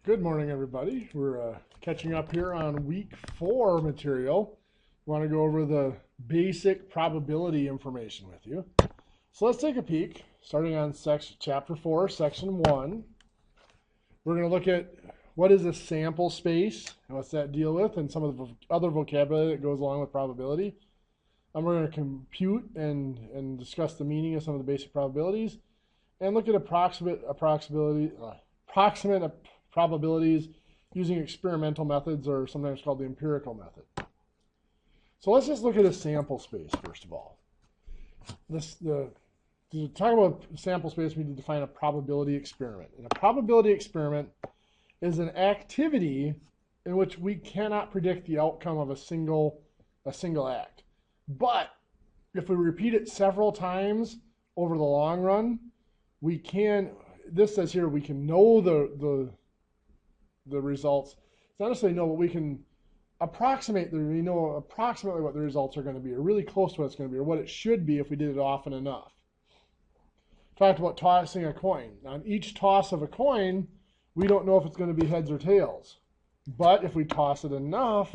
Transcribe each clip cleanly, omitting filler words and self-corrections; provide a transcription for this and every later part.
Good morning, everybody. We're catching up here on week 4 material. We want to go over the basic probability information with you. So let's take a peek, starting on chapter 4, section 1. We're going to look at what is a sample space and what's that deal with, and some of the other vocabulary that goes along with probability. And we're going to compute and discuss the meaning of some of the basic probabilities, and look at approximate probabilities using experimental methods, or sometimes called the empirical method. So let's just look at a sample space first of all. To talk about sample space, we need to define a probability experiment. And a probability experiment is an activity in which we cannot predict the outcome of a single act. But if we repeat it several times over the long run, we can, this says here, we can know the results. It's not necessarily know, but we can approximate, we know approximately what the results are going to be, or really close to what it's going to be, or what it should be if we did it often enough. Talked about tossing a coin. Now, on each toss of a coin, we don't know if it's going to be heads or tails. But if we toss it enough,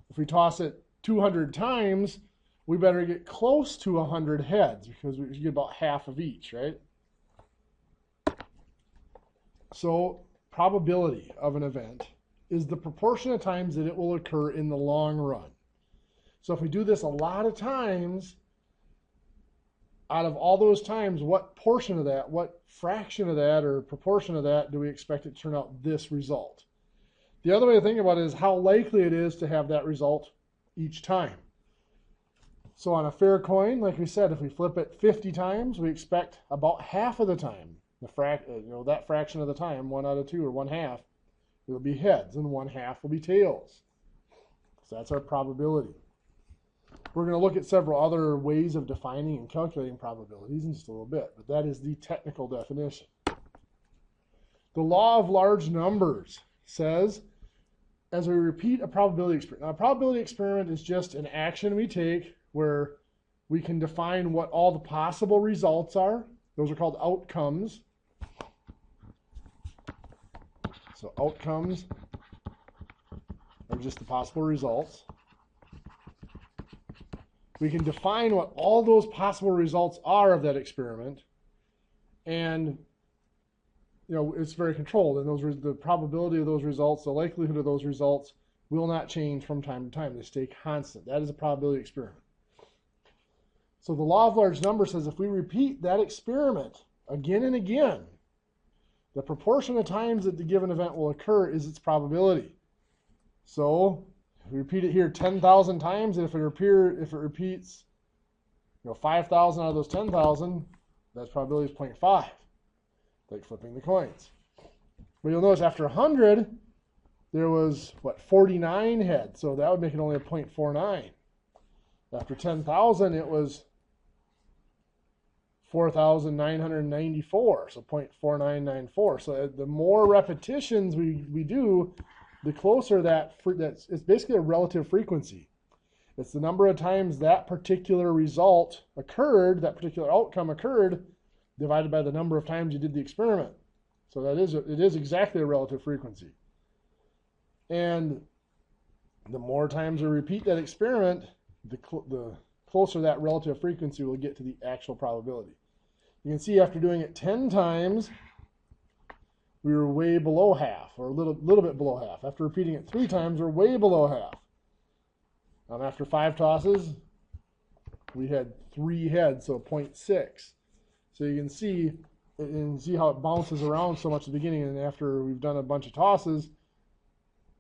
if we toss it 200 times, we better get close to 100 heads, because we get about half of each, right? So probability of an event is the proportion of times that it will occur in the long run. So if we do this a lot of times, out of all those times, what portion of that, what fraction of that, or proportion of that do we expect it to turn out this result? The other way to think about it is how likely it is to have that result each time. So on a fair coin, like we said, if we flip it 50 times, we expect about half of the time, that fraction of the time, 1 out of 2 or 1/2, it'll be heads, and 1/2 will be tails. So that's our probability. We're going to look at several other ways of defining and calculating probabilities in just a little bit, but that is the technical definition. The law of large numbers says, as we repeat a probability experiment. Now, a probability experiment is just an action we take where we can define what all the possible results are. Those are called outcomes. So outcomes are just the possible results. We can define what all those possible results are of that experiment, and it's very controlled, and the probability of those results, the likelihood of those results, will not change from time to time. They stay constant. That is a probability experiment. So the law of large numbers says if we repeat that experiment again and again, the proportion of times that the given event will occur is its probability. So if we repeat it here 10,000 times, and if it repeats 5,000 out of those 10,000, that's probability is 0.5, like flipping the coins. But you'll notice after 100, there was, 49 heads, so that would make it only a 0.49. After 10,000, it was 4,994, so 0.4994. So the more repetitions we do, the closer it's basically a relative frequency. It's the number of times that particular result occurred, that particular outcome occurred, divided by the number of times you did the experiment. So it is exactly a relative frequency. And the more times we repeat that experiment, the closer that relative frequency will get to the actual probability. You can see after doing it 10 times, we were way below half, or a little bit below half. After repeating it 3 times, we're way below half. After 5 tosses, we had 3 heads, so 0.6. So you can see how it bounces around so much at the beginning, and after we've done a bunch of tosses,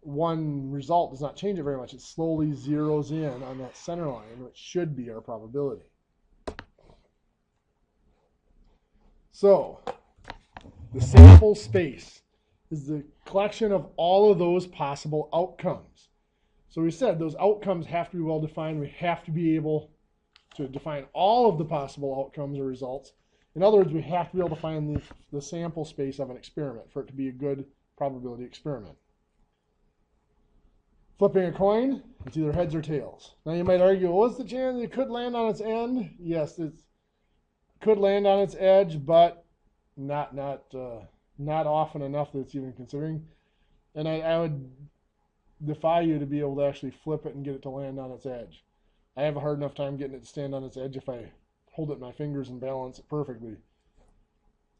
one result does not change it very much. It slowly zeroes in on that center line, which should be our probability. So the sample space is the collection of all of those possible outcomes. So we said those outcomes have to be well defined. We have to be able to define all of the possible outcomes or results. In other words, we have to be able to find the sample space of an experiment for it to be a good probability experiment. Flipping a coin, it's either heads or tails. Now you might argue, well, what's the chance it could land on its end? Yes, it could land on its edge, but not often enough that it's even considering. And I would defy you to be able to actually flip it and get it to land on its edge. I have a hard enough time getting it to stand on its edge if I hold it in my fingers and balance it perfectly.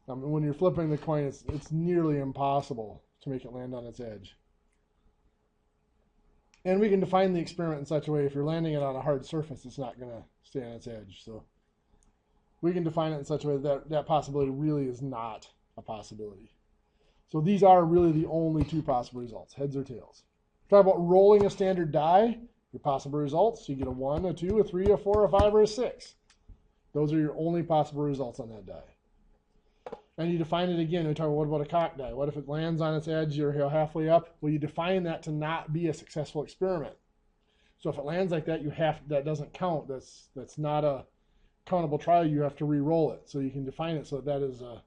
When you're flipping the coin, it's nearly impossible to make it land on its edge. And we can define the experiment in such a way, if you're landing it on a hard surface, it's not going to stay on its edge. So we can define it in such a way that that possibility really is not a possibility. So these are really the only two possible results, heads or tails. Talk about rolling a standard die, your possible results. You get a 1, a 2, a 3, a 4, a 5, or a 6. Those are your only possible results on that die. And you define it again. We talk about, what about a cock die? What if it lands on its edge or halfway up? Well, you define that to not be a successful experiment. So if it lands like that, that doesn't count. That's not a countable trial. You have to re-roll it. So you can define it so that is an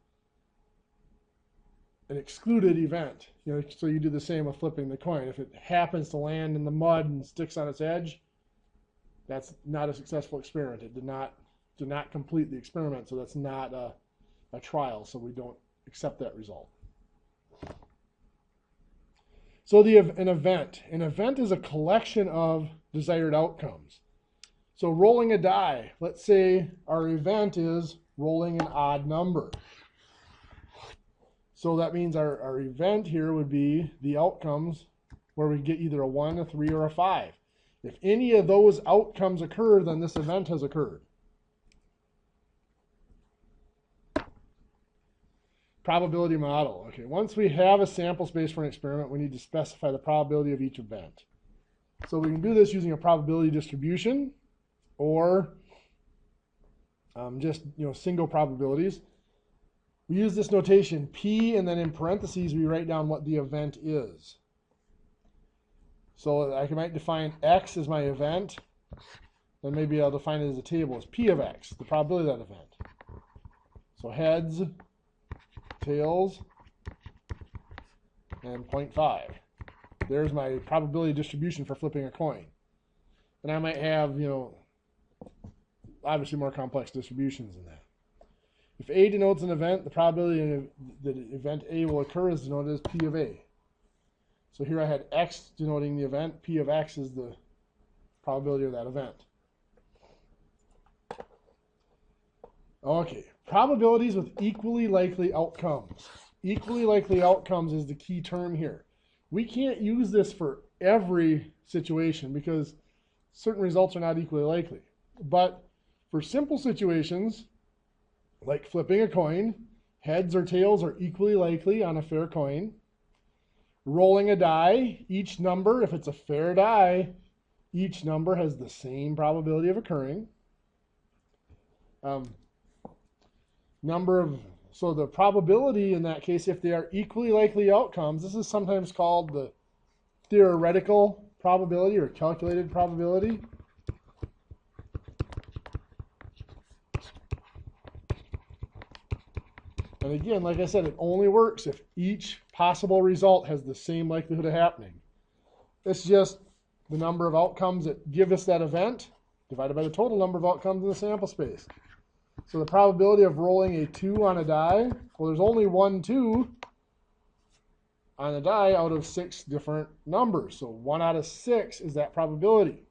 excluded event. So you do the same with flipping the coin. If it happens to land in the mud and sticks on its edge, that's not a successful experiment. It did not complete the experiment, so that's not a trial, so we don't accept that result. So an event is a collection of desired outcomes. So rolling a die, let's say our event is rolling an odd number. So that means our event here would be the outcomes where we get either a 1, a 3, or a 5. If any of those outcomes occur, then this event has occurred. Probability model. Okay, once we have a sample space for an experiment, we need to specify the probability of each event. So we can do this using a probability distribution or just single probabilities. We use this notation P, and then in parentheses we write down what the event is. So I might define X as my event, then maybe I'll define it as a table as P of X, the probability of that event. So heads, tails, and 0.5. There's my probability distribution for flipping a coin. And I might have, obviously more complex distributions than that. If A denotes an event, the probability that event A will occur is denoted as P of A. So here I had X denoting the event. P of X is the probability of that event. Okay, probabilities with equally likely outcomes. Equally likely outcomes is the key term here. We can't use this for every situation because certain results are not equally likely. But for simple situations, like flipping a coin, heads or tails are equally likely on a fair coin. Rolling a die, each number, if it's a fair die, each number has the same probability of occurring. So the probability in that case, if they are equally likely outcomes, this is sometimes called the theoretical probability or calculated probability. And again, like I said, it only works if each possible result has the same likelihood of happening. It's just the number of outcomes that give us that event divided by the total number of outcomes in the sample space. So the probability of rolling a 2 on a die, well, there's only 1 2 on a die out of 6 different numbers. So 1 out of 6 is that probability.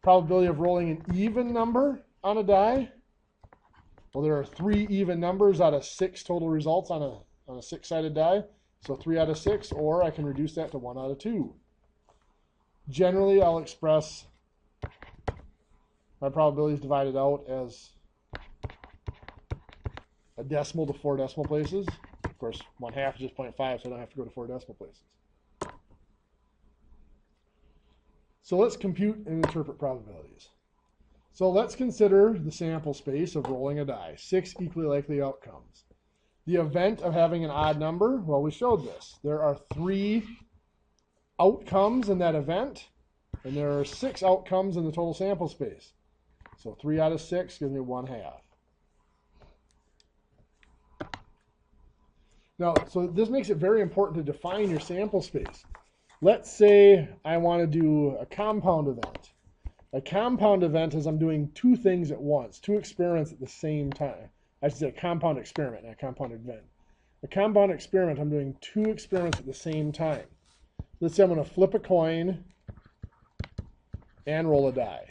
Probability of rolling an even number on a die, well, there are 3 even numbers out of 6 total results on a 6-sided die. So 3 out of 6, or I can reduce that to 1 out of 2. Generally, I'll express my probabilities divided out as a decimal to 4 decimal places. Of course, 1/2 is just 0.5, so I don't have to go to 4 decimal places. So let's compute and interpret probabilities. So let's consider the sample space of rolling a die, 6 equally likely outcomes. The event of having an odd number, well, we showed this. There are 3 outcomes in that event, and there are 6 outcomes in the total sample space. So 3 out of 6 gives me 1/2. Now, so this makes it very important to define your sample space. Let's say I want to do a compound event. A compound event is I'm doing 2 things at once, 2 experiments at the same time. I should say a compound experiment, not a compound event. a compound experiment, I'm doing 2 experiments at the same time. Let's say I'm going to flip a coin and roll a die.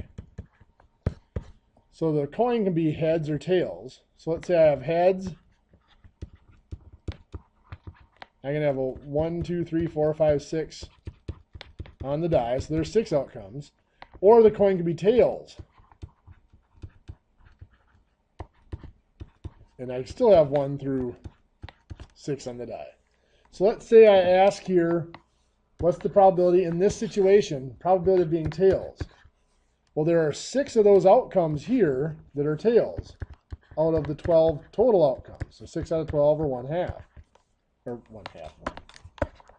So the coin can be heads or tails. So let's say I have heads. I'm going to have a 1, 2, 3, 4, 5, 6 on the die. So there's 6 outcomes. Or the coin can be tails. And I still have 1 through 6 on the die. So let's say I ask here, what's the probability in this situation, probability of being tails? Well, there are 6 of those outcomes here that are tails out of the 12 total outcomes. So 6 out of 12 or 1/2. Or 1/2.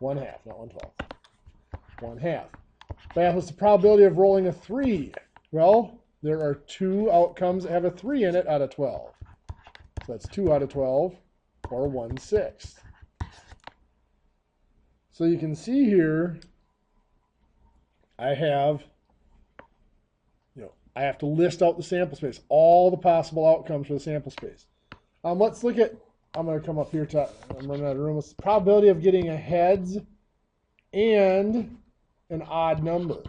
1/2, not 1/12. 1/2. What's the probability of rolling a 3? Well, there are 2 outcomes that have a 3 in it out of 12. So that's 2 out of 12 or 1/6. So you can see here, I have to list out the sample space, all the possible outcomes for the sample space. Let's look at, I'm going to come up here to, I'm running out of room. What's the probability of getting a heads and an odd number?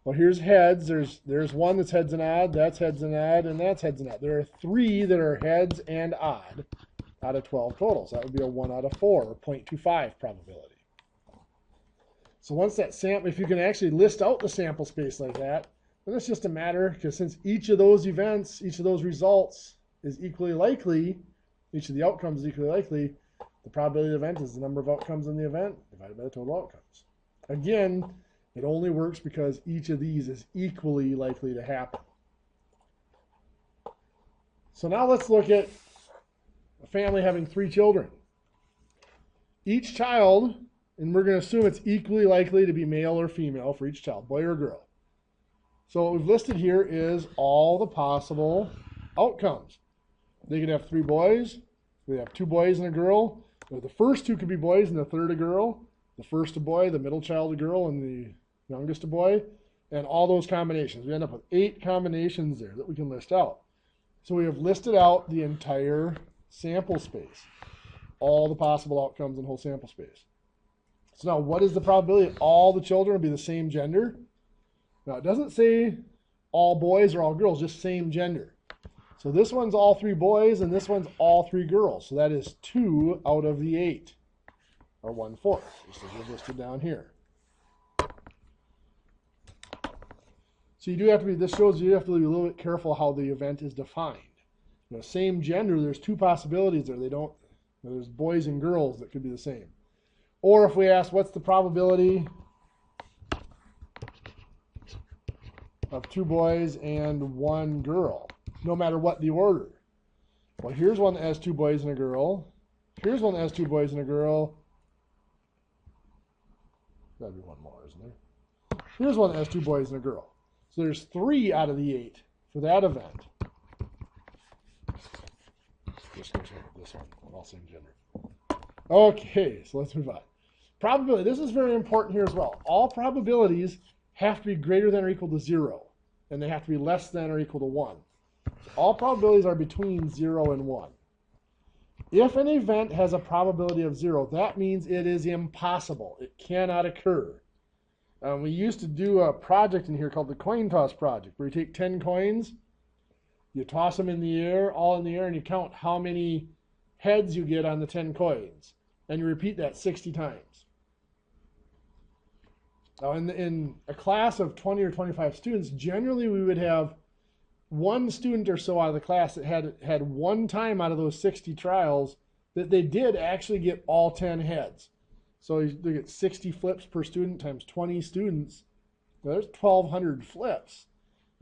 Well, here's heads. There's one that's heads and odd, that's heads and odd, and that's heads and odd. There are 3 that are heads and odd out of 12 total. So that would be a 1 out of 4, or 0.25 probability. So once that sample, if you can actually list out the sample space like that, then it's just a matter, because since each of those events, each of those results is equally likely, each of the outcomes is equally likely, the probability of the event is the number of outcomes in the event divided by the total outcomes. Again, it only works because each of these is equally likely to happen. So now let's look at a family having 3 children. Each child, and we're going to assume it's equally likely to be male or female for each child, boy or girl. So what we've listed here is all the possible outcomes. They could have 3 boys, they have 2 boys and a girl. The first 2 could be boys and the third a girl. The first a boy, the middle child a girl, and the youngest a boy. And all those combinations. We end up with 8 combinations there that we can list out. So we have listed out the entire sample space, all the possible outcomes in the whole sample space. So now, what is the probability that all the children will be the same gender? Now, it doesn't say all boys or all girls, just same gender. So this one's all 3 boys, and this one's all 3 girls. So that is 2 out of the 8, or 1/4, just as we've listed down here. So you do have to be, this shows you have to be a little bit careful how the event is defined. Same gender, there's 2 possibilities there. There's boys and girls that could be the same. Or if we ask, what's the probability of 2 boys and 1 girl, no matter what the order? Well, here's one that has 2 boys and a girl. Here's one that has 2 boys and a girl. That'd be 1 more, isn't there? Here's one that has 2 boys and a girl. So there's 3 out of the 8 for that event. Just this one, all same gender. Okay, so let's move on. Probability, this is very important here as well. All probabilities have to be greater than or equal to 0, and they have to be less than or equal to 1. So all probabilities are between 0 and 1. If an event has a probability of 0, that means it is impossible. It cannot occur. We used to do a project in here called the coin toss project, where you take 10 coins, you toss them in the air, all in the air, and you count how many heads you get on the 10 coins. And you repeat that 60 times. Now, in a class of 20 or 25 students, generally we would have 1 student or so out of the class that had 1 time out of those 60 trials that they did actually get all 10 heads. So they get 60 flips per student times 20 students. Now, there's 1,200 flips.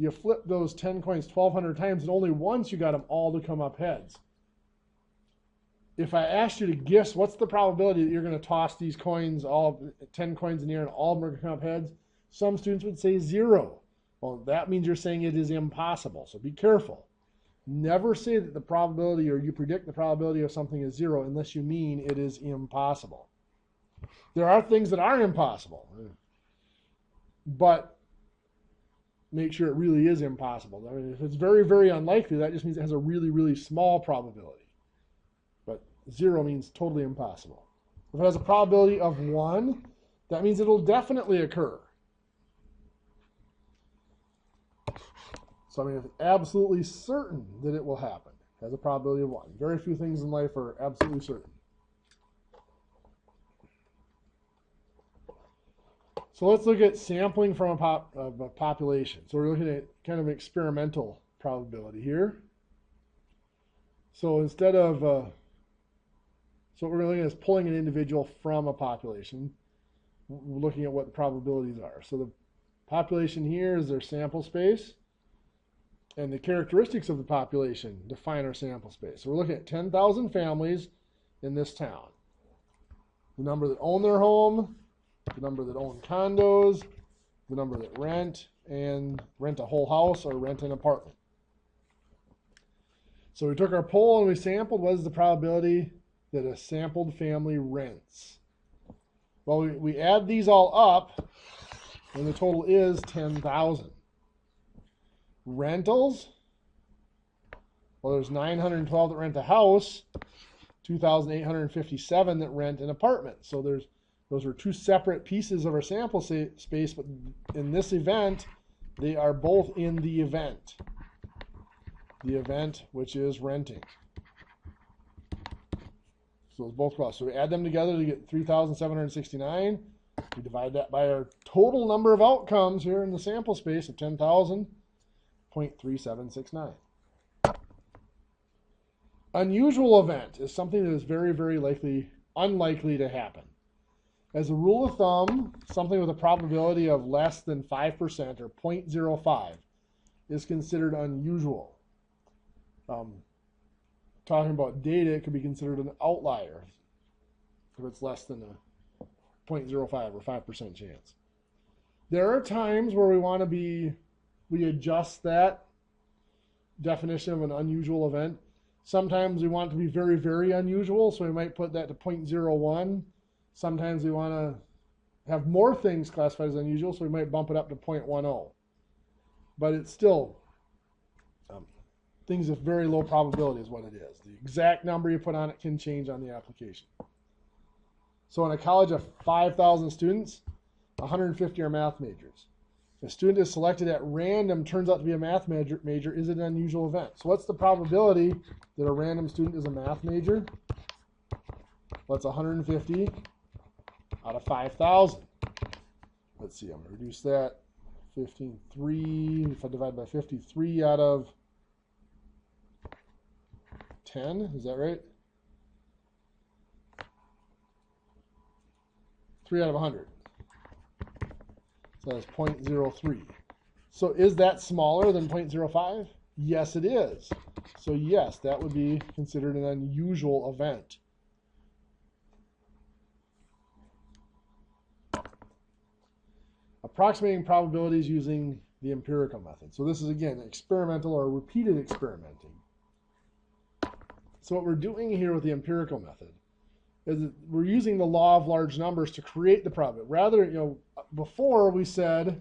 You flip those 10 coins 1,200 times, and only once you got them all to come up heads. If I asked you to guess what's the probability that you're going to toss these coins, all 10 coins in the air, and all of them are going to come up heads, some students would say 0. Well, that means you're saying it is impossible. So be careful. Never say that the probability, or you predict the probability of something is 0 unless you mean it is impossible. There are things that are impossible, but make sure it really is impossible. I mean, if it's very, very unlikely, that just means it has a really, really small probability. But 0 means totally impossible. If it has a probability of 1, that means it'll definitely occur. So I mean, it's absolutely certain that it will happen. It has a probability of 1. Very few things in life are absolutely certain. So let's look at sampling from a population. So we're looking at kind of an experimental probability here. So instead of, so what we're looking at is pulling an individual from a population. We're looking at what the probabilities are. So the population here is their sample space, and the characteristics of the population define our sample space. So we're looking at 10,000 families in this town. The number that own their home, the number that own condos, the number that rent, and rent a whole house or rent an apartment. So we took our poll and we sampled what is the probability that a sampled family rents. Well, we add these all up, and the total is 10,000. Rentals, well, there's 912 that rent a house, 2,857 that rent an apartment. So those are two separate pieces of our sample space, but in this event, they are both in the event. The event, which is renting. So it's both cross. So we add them together to get 3,769. We divide that by our total number of outcomes here in the sample space of 10,000, 0.3769. Unusual event is something that is very, very unlikely to happen. As a rule of thumb, something with a probability of less than 5% or 0.05 is considered unusual. Talking about data, it could be considered an outlier if it's less than a 0.05 or 5% chance. There are times where we adjust that definition of an unusual event. Sometimes we want it to be very, very unusual, so we might put that to 0.01. Sometimes we want to have more things classified as unusual, so we might bump it up to 0.10. But it's still things with very low probability is what it is. The exact number you put on it can change on the application. So in a college of 5,000 students, 150 are math majors. If a student is selected at random, turns out to be a math major, is it an unusual event? So what's the probability that a random student is a math major? Well, it's 150 out of 5,000. Let's see, I'm going to reduce that. 53, if I divide by 53 out of 10, is that right? 3 out of 100. So that's 0.03. So is that smaller than 0.05? Yes, it is. So yes, that would be considered an unusual event. Approximating probabilities using the empirical method. So this is, again, experimental or repeated experimenting. So what we're doing here with the empirical method is that we're using the law of large numbers to create the probability. Rather, before we said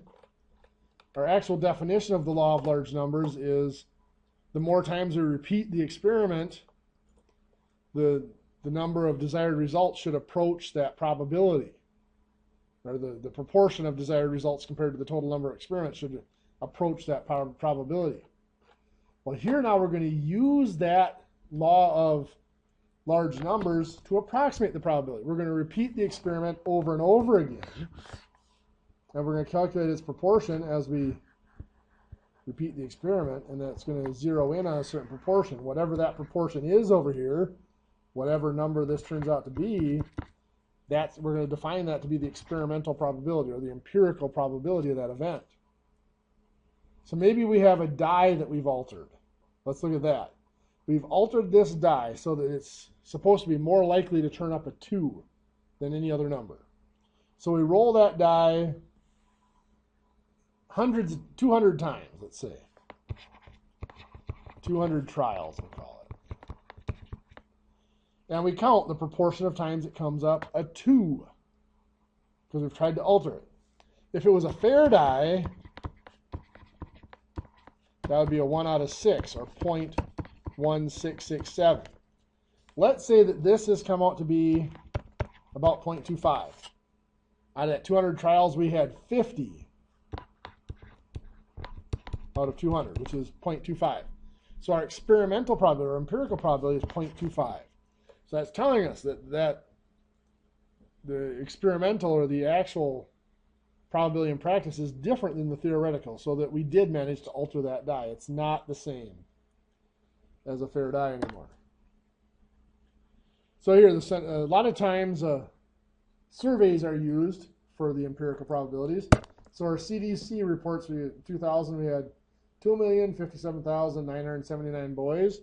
our actual definition of the law of large numbers is the more times we repeat the experiment, the number of desired results should approach that probability. Or the proportion of desired results compared to the total number of experiments should approach that probability. Well, here now we're going to use that law of large numbers to approximate the probability. We're going to repeat the experiment over and over again, and we're going to calculate its proportion as we repeat the experiment, and that's going to zero in on a certain proportion. Whatever that proportion is over here, whatever number this turns out to be, we're going to define that to be the experimental probability or the empirical probability of that event. So maybe we have a die that we've altered. Let's look at that. We've altered this die so that it's supposed to be more likely to turn up a 2 than any other number. So we roll that die 200 times, let's say. 200 trials, we'll call it. And we count the proportion of times it comes up a 2 because we've tried to alter it. If it was a fair die, that would be a 1 out of 6 or 0.1667. let's say that this has come out to be about 0.25. Out of that 200 trials, we had 50 out of 200, which is 0.25. So our experimental probability, or empirical probability, is 0.25. So that's telling us that the experimental or the actual probability in practice is different than the theoretical, so that we did manage to alter that die. It's not the same as a fair die anymore. So here, a lot of times surveys are used for the empirical probabilities. So our CDC reports, in 2000 we had 2,057,979 boys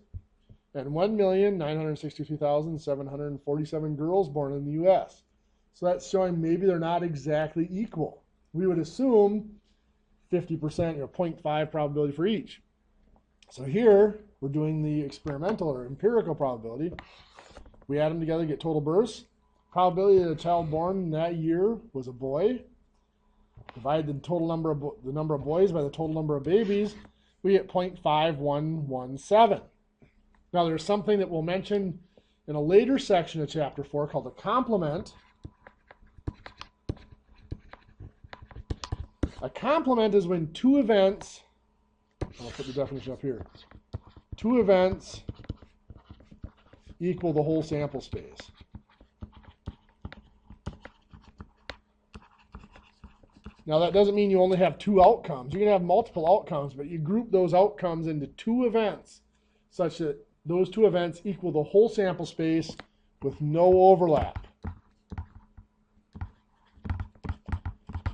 and 1,962,747 girls born in the U.S. So that's showing maybe they're not exactly equal. We would assume 50%, 0.5 probability for each. So here, we're doing the experimental or empirical probability. We add them together, get total births. Probability that a child born that year was a boy. Divide the total number of boys by the total number of babies. We get 0.5117. Now, there's something that we'll mention in a later section of Chapter 4 called a complement. A complement is when two events, I'll put the definition up here, two events equal the whole sample space. Now, that doesn't mean you only have two outcomes. You can have multiple outcomes, but you group those outcomes into two events such that those two events equal the whole sample space with no overlap.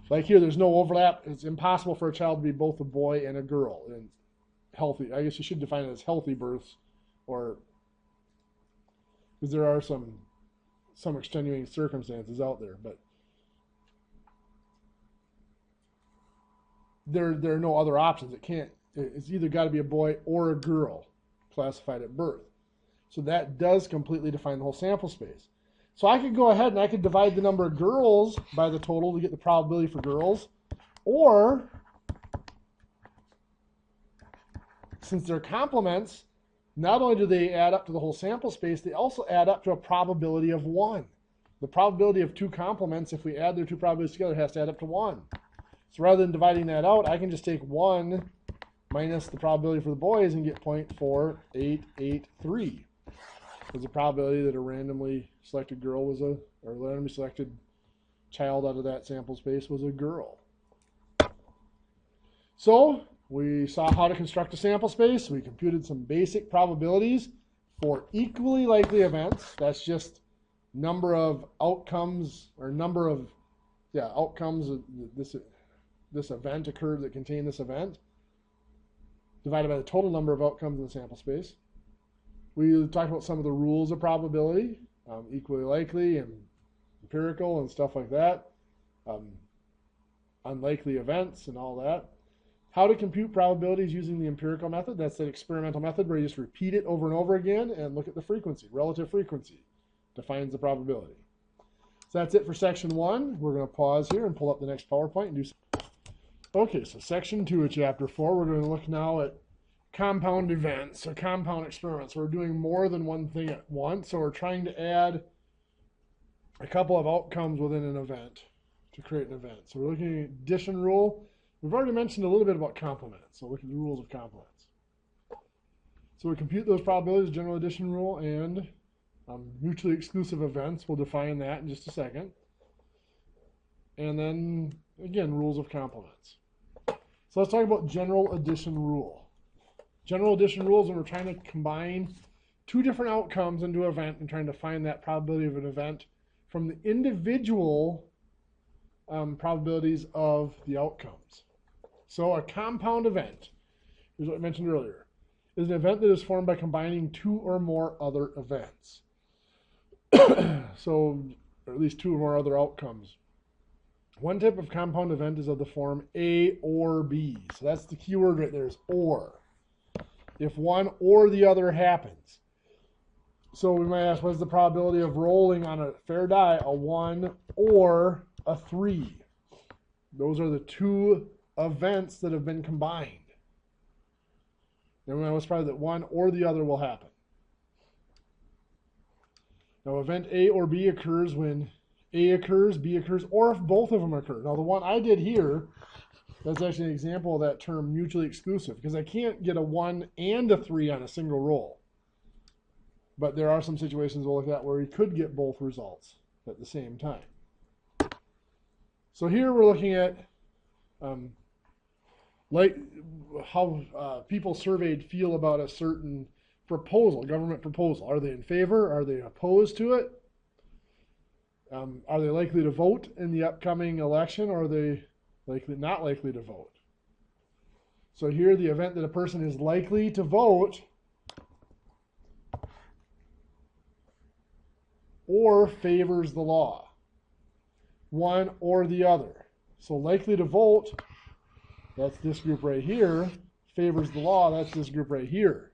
Like here, there's no overlap. It's impossible for a child to be both a boy and a girl. And healthy, I guess you should define it as healthy births, or because there are some extenuating circumstances out there, but there are no other options. It's either got to be a boy or a girl classified at birth. So that does completely define the whole sample space. So I could go ahead and I could divide the number of girls by the total to get the probability for girls, or since they're complements, not only do they add up to the whole sample space, they also add up to a probability of 1. The probability of two complements, if we add their two probabilities together, has to add up to 1. So rather than dividing that out, I can just take 1 minus the probability for the boys and get 0.4883. Because the probability that a randomly selected girl was or randomly selected child out of that sample space was a girl. So we saw how to construct a sample space. We computed some basic probabilities for equally likely events. That's just number of outcomes, or number of outcomes of this event occurred that contain this event, divided by the total number of outcomes in the sample space. We talked about some of the rules of probability, equally likely and empirical and stuff like that, unlikely events and all that. How to compute probabilities using the empirical method. That's the experimental method where you just repeat it over and over again and look at the frequency. Relative frequency defines the probability. So that's it for section 1. We're going to pause here and pull up the next PowerPoint and do some. Okay, so section 2 of chapter 4, we're going to look now at compound events or compound experiments. We're doing more than one thing at once, so we're trying to add a couple of outcomes within an event to create an event. So we're looking at addition rule. We've already mentioned a little bit about complements, so look at the rules of complements. So we compute those probabilities, general addition rule, and mutually exclusive events. We'll define that in just a second. And then, again, rules of complements. So let's talk about general addition rule. General addition rules when we're trying to combine two different outcomes into an event and trying to find that probability of an event from the individual probabilities of the outcomes. So a compound event, here's what I mentioned earlier, is an event that is formed by combining two or more other events. So, or at least two or more other outcomes. One type of compound event is of the form A or B. So that's the key word right there, is or. If one or the other happens. So we might ask, what is the probability of rolling on a fair die, a 1 or a 3? Those are the two events that have been combined. Then we know it's probably that one or the other will happen. Now, event A or B occurs when A occurs, B occurs, or if both of them occur. Now, the one I did here, that's actually an example of that term mutually exclusive, because I can't get a 1 and a 3 on a single roll. But there are some situations we'll look at where we could get both results at the same time. So here we're looking at like how people surveyed feel about a certain proposal, government proposal. Are they in favor? Are they opposed to it? Are they likely to vote in the upcoming election, or are they not likely to vote? So here, the event that a person is likely to vote or favors the law, one or the other. So likely to vote, that's this group right here. Favors the law, that's this group right here.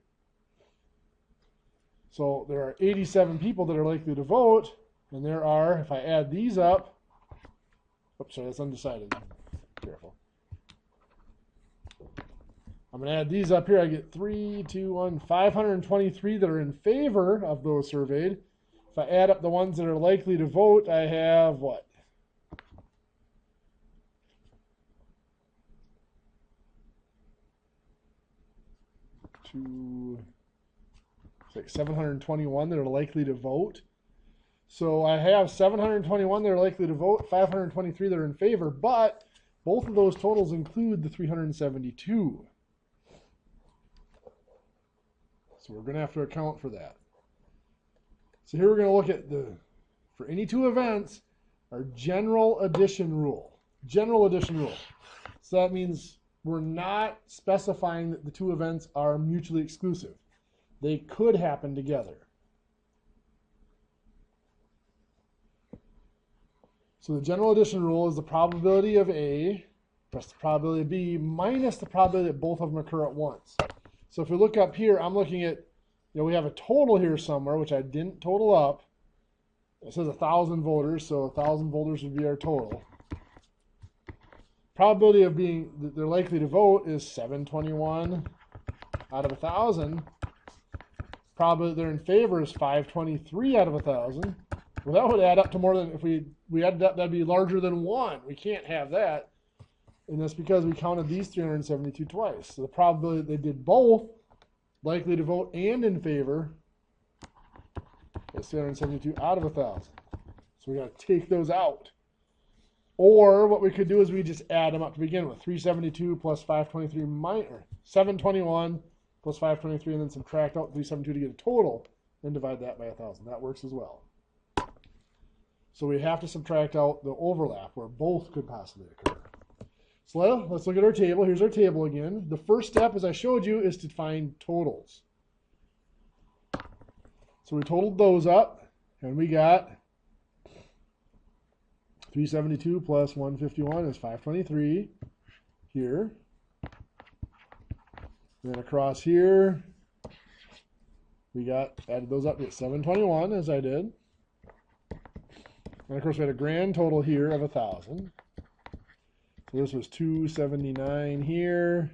So there are 87 people that are likely to vote, and there are, if I add these up, oops, sorry, that's undecided. Careful. I'm going to add these up here. I get 523 that are in favor of those surveyed. If I add up the ones that are likely to vote, I have what? It's like 721 that are likely to vote. So I have 721 that are likely to vote, 523 that are in favor, but both of those totals include the 372. So we're going to have to account for that. So here we're going to look at for any two events, our general addition rule. General addition rule. So that means we're not specifying that the two events are mutually exclusive. They could happen together. So the general addition rule is the probability of A plus the probability of B minus the probability that both of them occur at once. So if we look up here, I'm looking at, we have a total here somewhere, which I didn't total up. It says 1,000 voters, so 1,000 voters would be our total. Probability of that they're likely to vote is 721 out of 1,000. Probability they're in favor is 523 out of 1,000. Well, that would add up to more than, if we added up, that'd be larger than 1. We can't have that. And that's because we counted these 372 twice. So the probability that they did both, likely to vote and in favor, is 372 out of 1,000. So we got to take those out. Or what we could do is we just add them up to begin with. 372 plus 523 or 721 plus 523, and then subtract out 372 to get a total, and divide that by 1,000. That works as well. So we have to subtract out the overlap where both could possibly occur. So let's look at our table. Here's our table again. The first step, as I showed you, is to find totals. So we totaled those up, and we got 372 plus 151 is 523 here. And then across here, we added those up to 721, as I did. And of course, we had a grand total here of 1,000. So this was 279 here.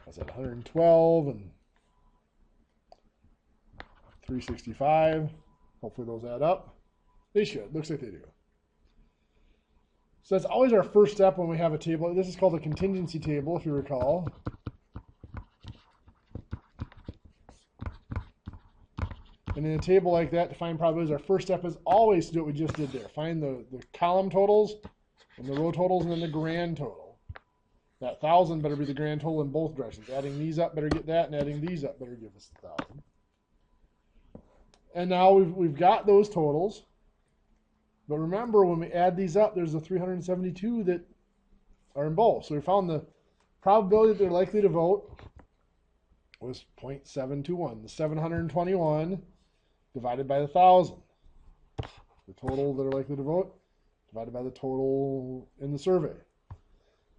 That's at 112 and 365. Hopefully those add up. They should. Looks like they do. So that's always our first step when we have a table. This is called a contingency table, if you recall. And in a table like that, to find probabilities, our first step is always to do what we just did there. Find the column totals and the row totals and then the grand total. That 1,000 better be the grand total in both directions. Adding these up better get that, and adding these up better give us 1,000. And now we've got those totals. But remember, when we add these up, there's the 372 that are in both. So we found the probability that they're likely to vote was 0.721. The 721 divided by the 1,000. The total that are likely to vote divided by the total in the survey.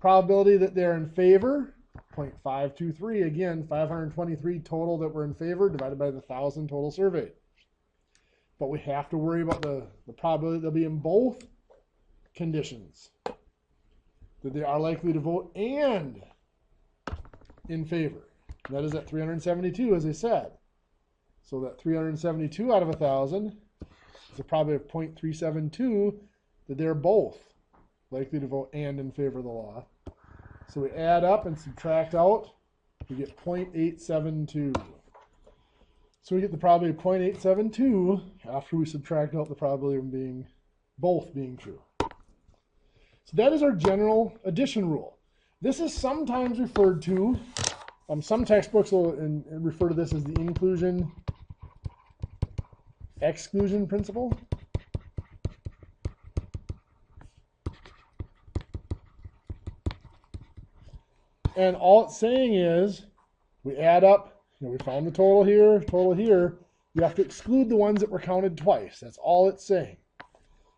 Probability that they're in favor, 0.523. Again, 523 total that were in favor divided by the 1,000 total surveyed. But we have to worry about the probability they'll be in both conditions. That they are likely to vote and in favor. And that is at 372, as I said. So that 372 out of 1,000 is a probability of 0.372 that they're both likely to vote and in favor of the law. So we add up and subtract out, we get 0.872. So we get the probability of 0.872 after we subtract out the probability of both being true. So that is our general addition rule. This is sometimes referred to, some textbooks will refer to this as the Inclusion-Exclusion Principle. And all it's saying is, we add up, we found the total here, you have to exclude the ones that were counted twice. That's all it's saying.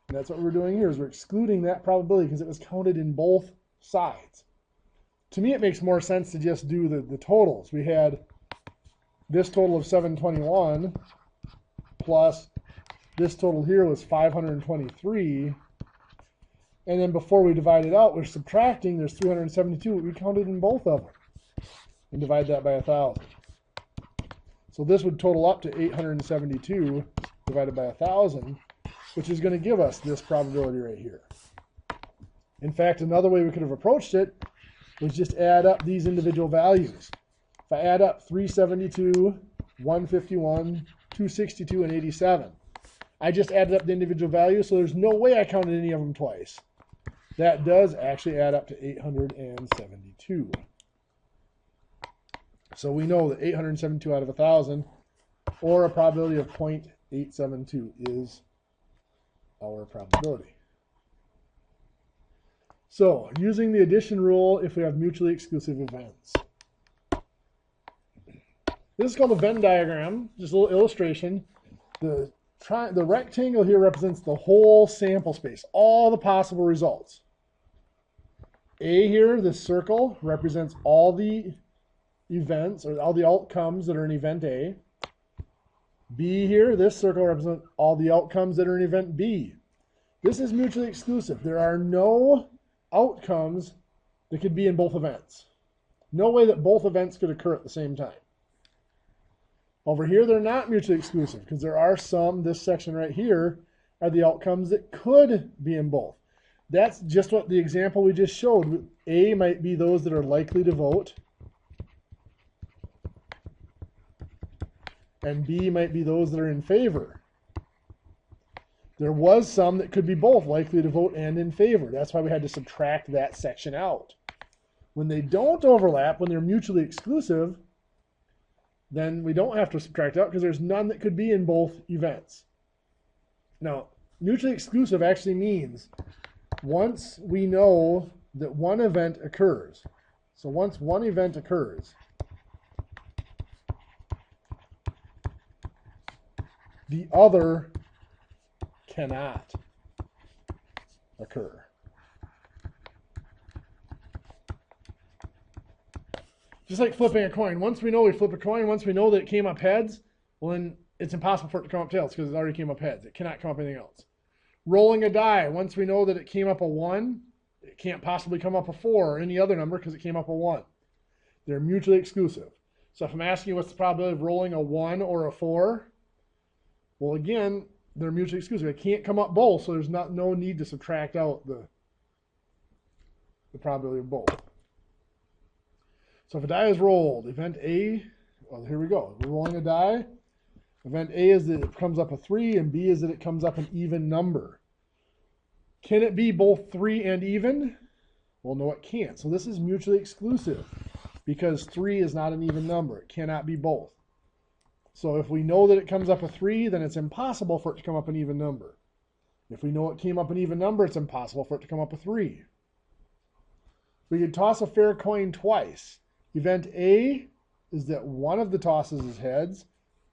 And that's what we're doing here, is we're excluding that probability because it was counted in both sides. To me, it makes more sense to just do the totals. We had this total of 721 plus this total here was 523. And then before we divide it out, we're subtracting, there's 372. We counted in both of them. And divide that by 1,000. So this would total up to 872 divided by 1,000, which is going to give us this probability right here. In fact, another way we could have approached it was just add up these individual values. If I add up 372, 151, 262, and 87, I just added up the individual values, so there's no way I counted any of them twice. That does actually add up to 872. So we know that 872 out of 1,000, or a probability of 0.872, is our probability. So, using the addition rule if we have mutually exclusive events. This is called a Venn diagram, just a little illustration. The rectangle here represents the whole sample space, all the possible results. A here, this circle, represents all the events, or all the outcomes that are in event A. B here, this circle represents all the outcomes that are in event B. This is mutually exclusive. There are no outcomes that could be in both events. No way that both events could occur at the same time. Over here, they're not mutually exclusive because there are some, this section right here, are the outcomes that could be in both. That's just what the example we just showed. A might be those that are likely to vote, and B might be those that are in favor. There was some that could be both, likely to vote and in favor. That's why we had to subtract that section out. When they don't overlap, when they're mutually exclusive, then we don't have to subtract out because there's none that could be in both events. Now, mutually exclusive actually means once we know that one event occurs, so once one event occurs, the other cannot occur. Just like flipping a coin. Once we know we flip a coin, once we know that it came up heads, well then it's impossible for it to come up tails because it already came up heads. It cannot come up anything else. Rolling a die. Once we know that it came up a 1, it can't possibly come up a 4 or any other number because it came up a 1. They're mutually exclusive. So if I'm asking you what's the probability of rolling a 1 or a 4, well again, they're mutually exclusive. It can't come up both, so there's no need to subtract out the probability of both. So if a die is rolled, event A, well, here we go. We're rolling a die. Event A is that it comes up a 3, and B is that it comes up an even number. Can it be both 3 and even? Well, no, it can't. So this is mutually exclusive because 3 is not an even number. It cannot be both. So if we know that it comes up a 3, then it's impossible for it to come up an even number. If we know it came up an even number, it's impossible for it to come up a 3. We could toss a fair coin twice. Event A is that one of the tosses is heads.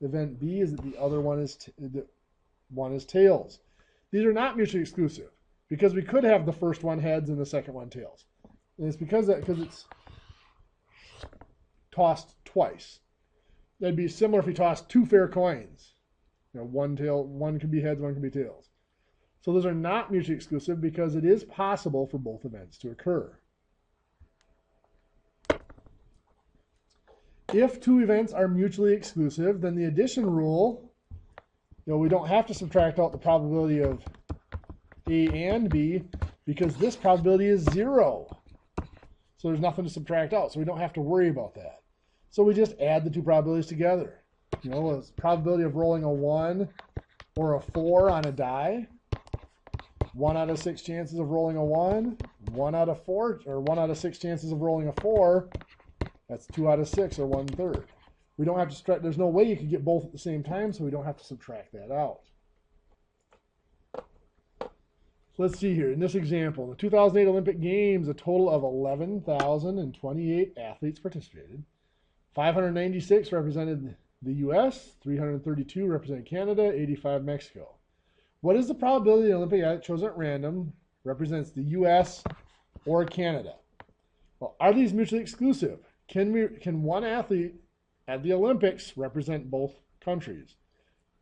Event B is that the other one is tails. These are not mutually exclusive because we could have the first one heads and the second one tails. And it's because it's tossed twice. That'd be similar if we tossed 2 fair coins. One could be heads, one could be tails. So those are not mutually exclusive because it is possible for both events to occur. If two events are mutually exclusive, then the addition rule, we don't have to subtract out the probability of A and B because this probability is 0. So there's nothing to subtract out, so we don't have to worry about that. So we just add the two probabilities together. The probability of rolling a 1 or a 4 on a die, 1 out of 6 chances of rolling a 1, 1 out of 4, or 1 out of 6 chances of rolling a 4, that's 2 out of 6, or 1/3. We don't have to subtract, there's no way you could get both at the same time, so we don't have to subtract that out. Let's see here. In this example, in the 2008 Olympic Games, a total of 11,028 athletes participated. 596 represented the U.S., 332 represented Canada, 85 Mexico. What is the probability the Olympic athlete chosen at random represents the U.S. or Canada? Well, are these mutually exclusive? Can one athlete at the Olympics represent both countries?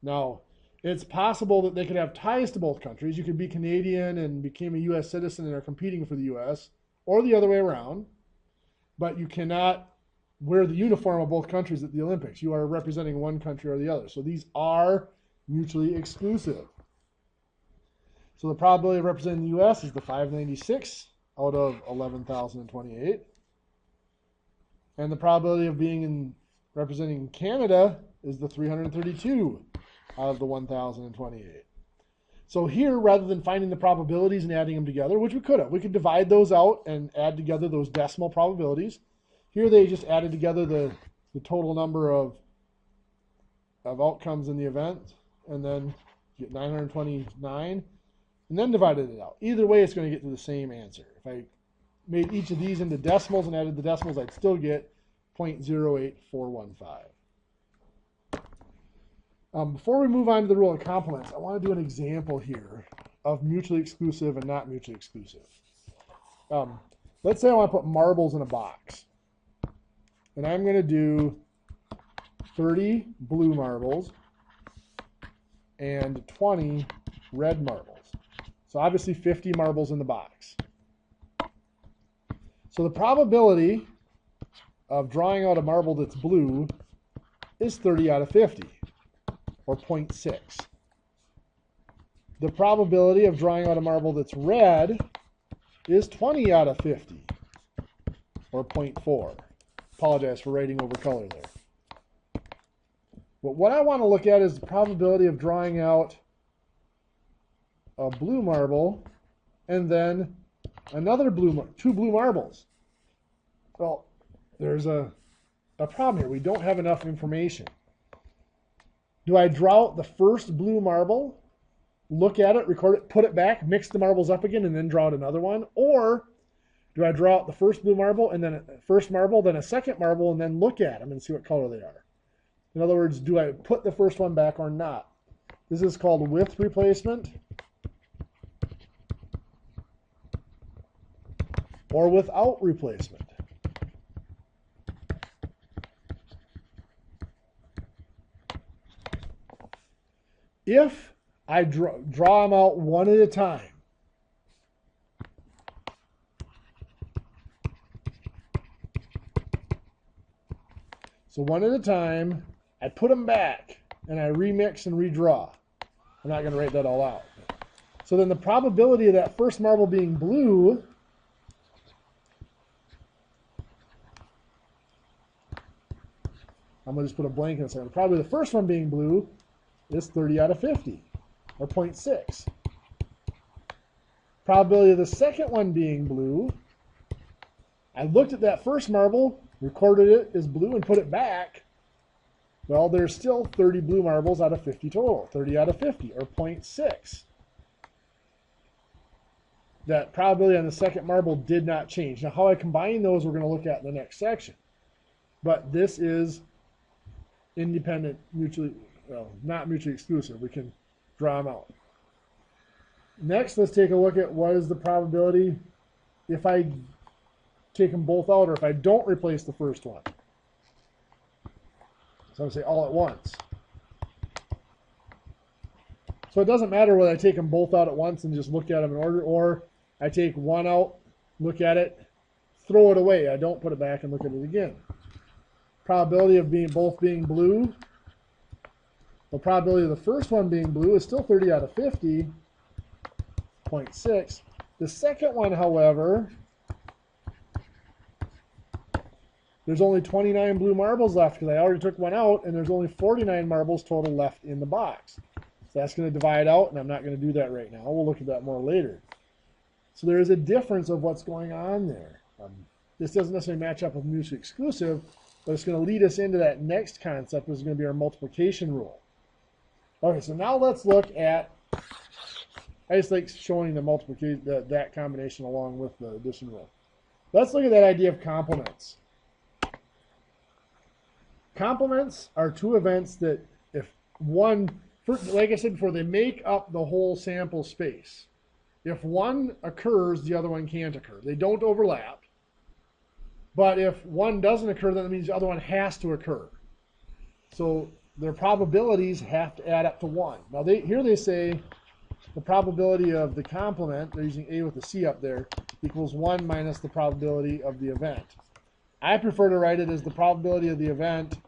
Now, it's possible that they could have ties to both countries. You could be Canadian and became a U.S. citizen and are competing for the U.S., or the other way around. But you cannot wear the uniform of both countries at the Olympics. You are representing one country or the other. So these are mutually exclusive. So the probability of representing the U.S. is the 596 out of 11,028. And the probability of being representing Canada is the 332 out of the 1,028. So here, rather than finding the probabilities and adding them together, which we could have, we could divide those out and add together those decimal probabilities. Here they just added together the total number of outcomes in the event, and then get 929, and then divided it out. Either way, it's going to get to the same answer. If I made each of these into decimals and added the decimals, I'd still get 0.08415. Before we move on to the rule of complements, I want to do an example here of mutually exclusive and not mutually exclusive. Let's say I want to put marbles in a box. And I'm going to do 30 blue marbles and 20 red marbles. So obviously 50 marbles in the box. So the probability of drawing out a marble that's blue is 30 out of 50. Or 0.6. The probability of drawing out a marble that's red is 20 out of 50, or 0.4. Apologize for writing over color there. But what I want to look at is the probability of drawing out a blue marble and then another two blue marbles. Well, there's a problem here. We don't have enough information. Do I draw out the first blue marble, look at it, record it, put it back, mix the marbles up again, and then draw out another one? Or do I draw out the first blue marble, and then a second marble, and then look at them and see what color they are? In other words, do I put the first one back or not? This is called with replacement or without replacement. If I draw them out one at a time, so one at a time, I put them back and I remix and redraw. I'm not going to write that all out. So then the probability of that first marble being blue I'm going to just put a blank in a second. The probability of the first one being blue is 30 out of 50, or 0.6. Probability of the second one being blue, I looked at that first marble, recorded it as blue, and put it back. Well, there's still 30 blue marbles out of 50 total, 30 out of 50, or 0.6. That probability on the second marble did not change. Now, how I combine those, we're going to look at in the next section. But this is independent, not mutually exclusive. We can draw them out. Next, let's take a look at what is the probability if I take them both out or if I don't replace the first one. So I'm going to say all at once. So it doesn't matter whether I take them both out at once and just look at them in order, or I take one out, look at it, throw it away. I don't put it back and look at it again. probability of both being blue, the probability of the first one being blue is still 30 out of 50, 0.6. The second one, however, there's only 29 blue marbles left because I already took one out, and there's only 49 marbles total left in the box. So that's going to divide out, and I'm not going to do that right now. We'll look at that more later. So there is a difference of what's going on there. This doesn't necessarily match up with mutually exclusive, but it's going to lead us into that next concept, which is going to be our multiplication rule. Okay, so now let's look at, I just like showing the multiplication, that combination along with the addition rule. Let's look at that idea of complements. Complements are two events that if one, like I said before, they make up the whole sample space. If one occurs, the other one can't occur. They don't overlap. But if one doesn't occur, then that means the other one has to occur. So their probabilities have to add up to 1. Now here they say the probability of the complement, they're using A with the C up there, equals 1 minus the probability of the event. I prefer to write it as the probability of the event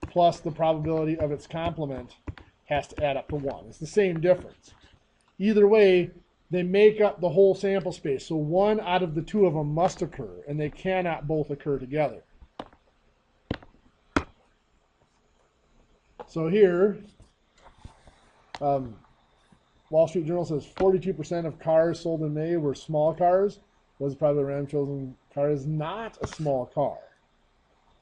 plus the probability of its complement has to add up to 1. It's the same difference. Either way, they make up the whole sample space. So one out of the two of them must occur, and they cannot both occur together. So here, Wall Street Journal says 42% of cars sold in May were small cars. Was probably a random chosen car is not a small car.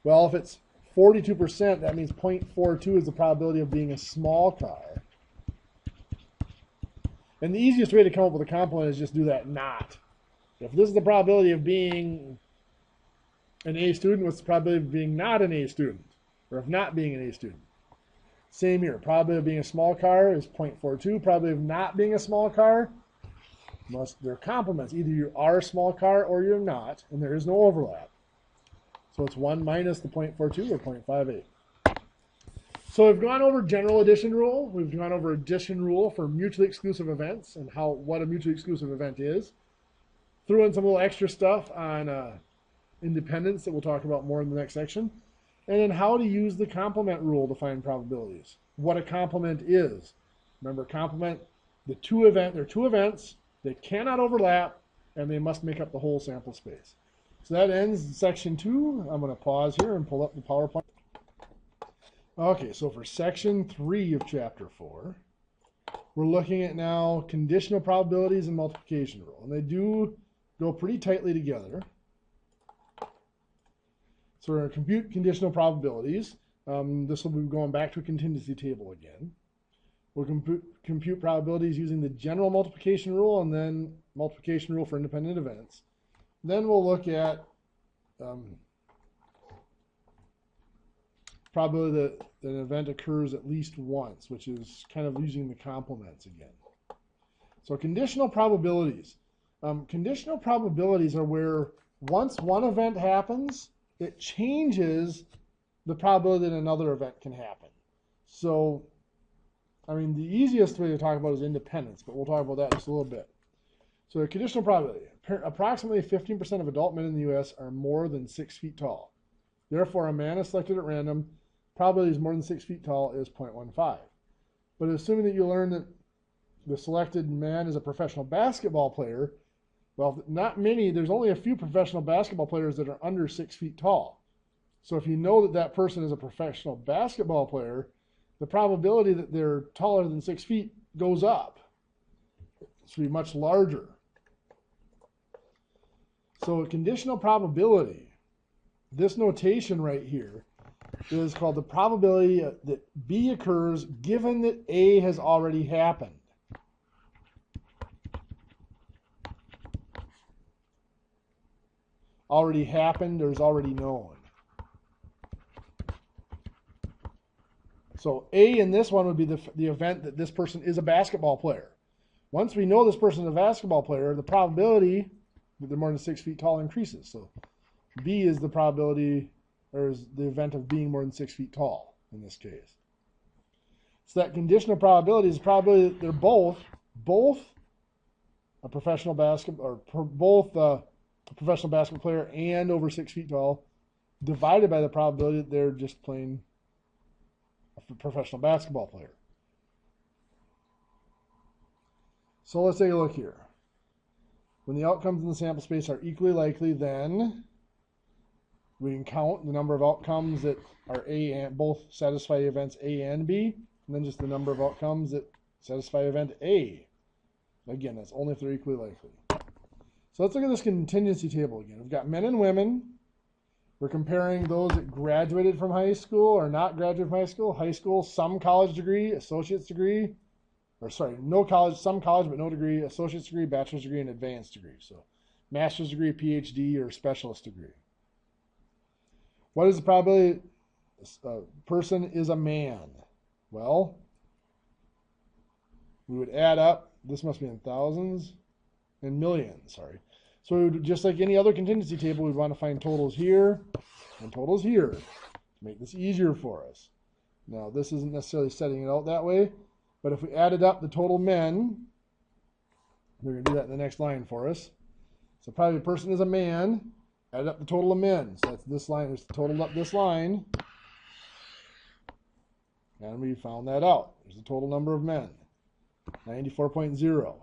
Well, if it's 42%, that means 0.42 is the probability of being a small car. And the easiest way to come up with a complement is just do that not. If this is the probability of being an A student, what's the probability of being not an A student? Or of not being an A student? Same here. Probability of being a small car is 0.42. Probability of not being a small car, they're complements. Either you are a small car or you're not, and there is no overlap. So it's 1 minus the 0.42 or 0.58. So we've gone over general addition rule. We've gone over addition rule for mutually exclusive events and what a mutually exclusive event is. Threw in some little extra stuff on independence that we'll talk about more in the next section. And then how to use the complement rule to find probabilities. What a complement is. Remember, complement, there are two events. They cannot overlap, and they must make up the whole sample space. So that ends section 2. I'm going to pause here and pull up the PowerPoint. Okay, so for section 3 of chapter 4, we're looking at now conditional probabilities and multiplication rule. And they do go pretty tightly together. So we're going to compute conditional probabilities. This will be going back to a contingency table again. We'll compute probabilities using the general multiplication rule and then multiplication rule for independent events. Then we'll look at probability that an event occurs at least once, which is kind of using the complements again. So conditional probabilities. Conditional probabilities are where once one event happens, it changes the probability that another event can happen. So, I mean, the easiest way to talk about is independence, but we'll talk about that in just a little bit. So a conditional probability. Approximately 15% of adult men in the U.S. are more than 6 feet tall. Therefore, a man is selected at random. Probability is more than 6 feet tall is 0.15. But assuming that you learn that the selected man is a professional basketball player, well, not many, there's only a few professional basketball players that are under 6 feet tall. So if you know that that person is a professional basketball player, the probability that they're taller than 6 feet goes up. It's going to be much larger. So a conditional probability, this notation right here, is called the probability that B occurs given that A has already happened. Already happened or is already known. So A in this one would be the event that this person is a basketball player. Once we know this person is a basketball player, the probability that they're more than 6 feet tall increases. So B is the probability, or is the event of being more than 6 feet tall in this case. So that conditional probability is probability that they're both a professional basketball, or both a professional basketball player and over 6 feet tall, divided by the probability that they're just playing a professional basketball player. So let's take a look here. When the outcomes in the sample space are equally likely, then we can count the number of outcomes that are A and both satisfy events A and B, and then just the number of outcomes that satisfy event A. Again, that's only if they're equally likely. So let's look at this contingency table again. We've got men and women. We're comparing those that graduated from high school or not graduated from high school, some college degree, associate's degree, or sorry, no college, some college but no degree, associate's degree, bachelor's degree, and advanced degree. So master's degree, PhD, or specialist degree. What is the probability a person is a man? Well, we would add up, this must be in thousands and millions, sorry. So we would, just like any other contingency table, we'd want to find totals here and totals here to make this easier for us. Now, this isn't necessarily setting it out that way, but if we added up the total men, we're going to do that in the next line for us. So probably a person is a man, add up the total of men. So that's this line, there's totaled up this line. And we found that out. There's the total number of men, 94.0.